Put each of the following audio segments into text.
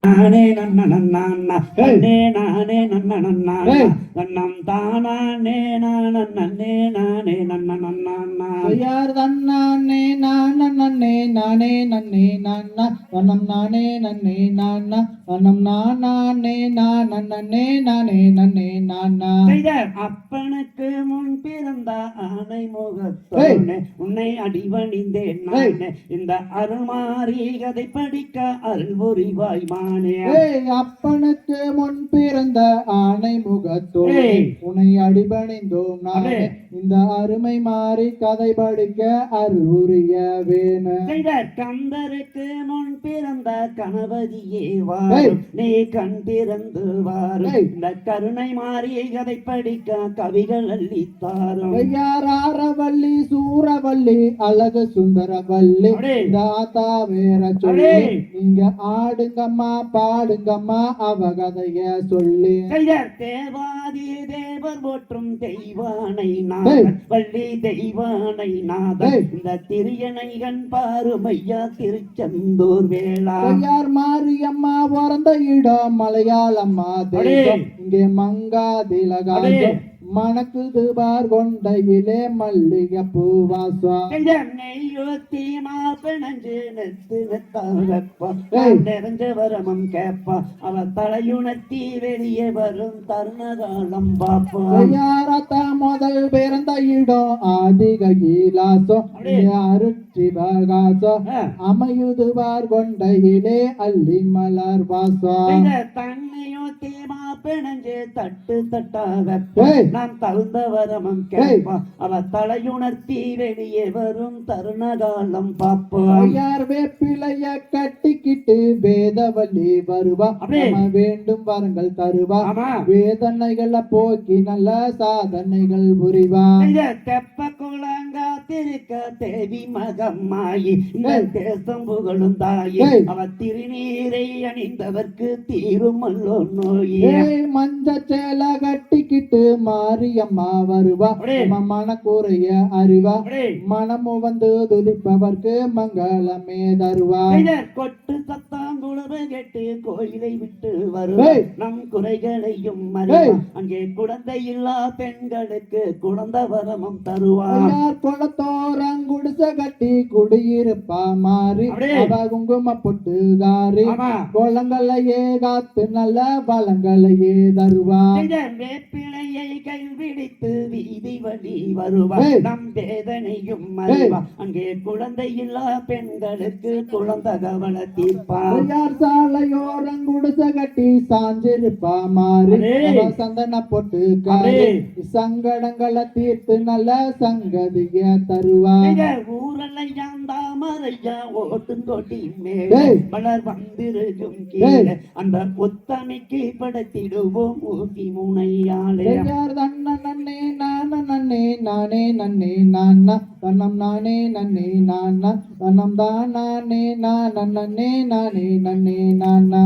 நானே நன்ன நன்னா நன்னே நானே நன்ன நன்னா நன்னம் தானே நன்னே நானே நன்ன நன்னா யார் தன்னானே நான் நன்னே நானே நன்னே நான்னா வண்ணம் நானே நன்னே நான்னா வண்ணம் நானே நான் நன்னே நானே நன்னே நான்னா அப்பனுக்கு முன் பிறந்த ஆனை முகத்தோனே உன்னை அடிவணிந்தேன் நானே இந்த அருமாறி கதை படிக்க அருள் புரிவாய் அப்பனுக்கு முன் பிறந்த ஆணை முகத்தோடு உன்னை அடிபணிந்தோம் நானே இந்த அருமை மாறி கதை படிக்க அருள் வேணும் கந்தருக்கு முன் பிறந்த கணபதியே வாரும் நீ கண் திறந்து வாரும் இந்த கருணை மாறி கதை படிக்க கவிகள் அள்ளித்தாரும் ஆரவல்லி சூரவல்லி அழகு சுந்தரவல்லி தாத்தா வேற சொல்லி நீங்க ஆடுங்கம்மா பாடுங்கம்மா அவ கதைய சொல்லி தேவாதி தேவர் போற்றும் தெய்வானை நாதன் வள்ளி தெய்வானை நாதன் இந்த திரியணைகன் பாருமையா திருச்செந்தூர் வேளார் மாரியம்மா பிறந்த இடம் மலையாளம்மா தேசம் இங்கே மங்காதிலகாசம் மணக்குது பார் கொண்டையிலே மல்லிகை பூவாசம் நெய்யோத்தி மாப்பிணஞ்சு நிறைஞ்ச வரமும் கேப்பா அவ தலையுணர்த்தி வெளியே வரும் தருணகாலம் பாப்போம் யாரத்த முதல் பிறந்த இடம் ஆதிகாசம் அருட்சிவகாசம் அமையுது பார் கொண்டையிலே அள்ளி மலர் வாசம் தன்னையோத்தி மாப்பிணஞ்சு தட்டு தட்டாக நான் தகுந்த வரமும் கேட்பா அவ தலையுணர்த்தி வெளியே வரும் தருணகாலம் பாப்போம் யார் வேப்பிலைய கட்டிக்கிட்டு வேதவல்லி வருவா வேண்டும் வரங்கள் தருவா வேதனைகளை போக்கி நல்ல சாதனைகள் புரிவா தெப்ப குளங்காத்திருக்க தேவி மகம்மாயி இந்த தேசம் புகழும் தாயி அவ திருநீரை அணிந்தவர்க்கு தீரும் அல்லோ நோயே மஞ்ச சேல கட்டிக்கிட்டு மாரியம்மா வருவா மனக்குறைய அறிவா மனமும் வந்து துதிப்பவர்க்கு மங்களமே தருவா கொட்டு சத்தாங்குளவு கேட்டு கோயிலை விட்டு வருவா நம் குறைகளையும் அறிவா அங்கே குழந்தை இல்லா பெண்களுக்கு குழந்தை வரமும் தருவார் குளத்தோரங்குடிச கட்டி குடியிருப்பா மாறி குங்கும பொட்டு காரி குளங்களையே காத்து நல்ல பழங்களையே தருவா வேப்பிலையை கைவிடித்து வீதி வழி வருவார் நம் வேதனையும் அறிவா அங்கே குழந்தை இல்லா பெண்களுக்கு குழந்தை கவலை தீர்ப்பார் சாலையோரங்குடிச கட்டி சாஞ்சிருப்பா மாறி சந்தன பொட்டு காரி சங்கடங்களை தீர்த்து நல்ல சங்கதிய தருவார் ஊரலையாம் தாமரையா ஓட்டும் கொடி மேலே மலர் வந்திருக்கும் கீழே அந்த ஒத்தமைக்கு படைத்திடுவோம் ஊசி முனையாலே நன்னே நானே நானே நன்னே நானா தன்னம் நானே நன்னே நானா தன்னம் தானே நன்னே நானே நன்னே நானா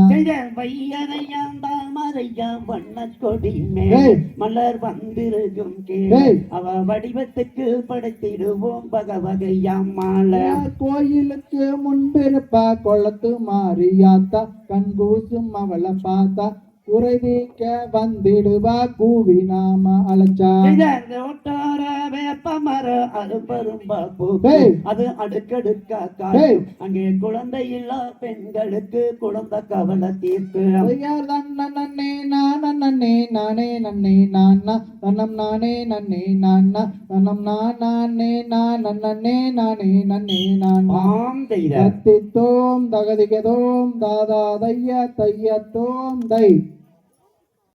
வையறையாம் தாமரையாம் வண்ண கொடி மேலே மலர் வந்திருக்கும் கீழே அவ வடிவத்துக்கு படைத்திடுவோம் வகையாம் மாலை கோயிலுக்கு முன்பிருப்பா கொளத்து மாறியாத்தா கண்கூசும் அவளை பார்த்தா குறைதீக்க வந்திடுவா கூவி நாம அழைச்சா வேப்பமர அது பரும்பா அது அடுக்கடுக்கா அங்கே குழந்தை இல்லா பெண்களுக்கு குழந்தை கவலை தீர்ப்பு நன்னே நானே நானே நன்னே நானா தன்னம் நானே நன்னே நானா தன்னம் நானே நன்னே நானே நன்னே நான் தத்தித்தோம் தகதிகதோம் தாதா தைய தையத்தோம் தை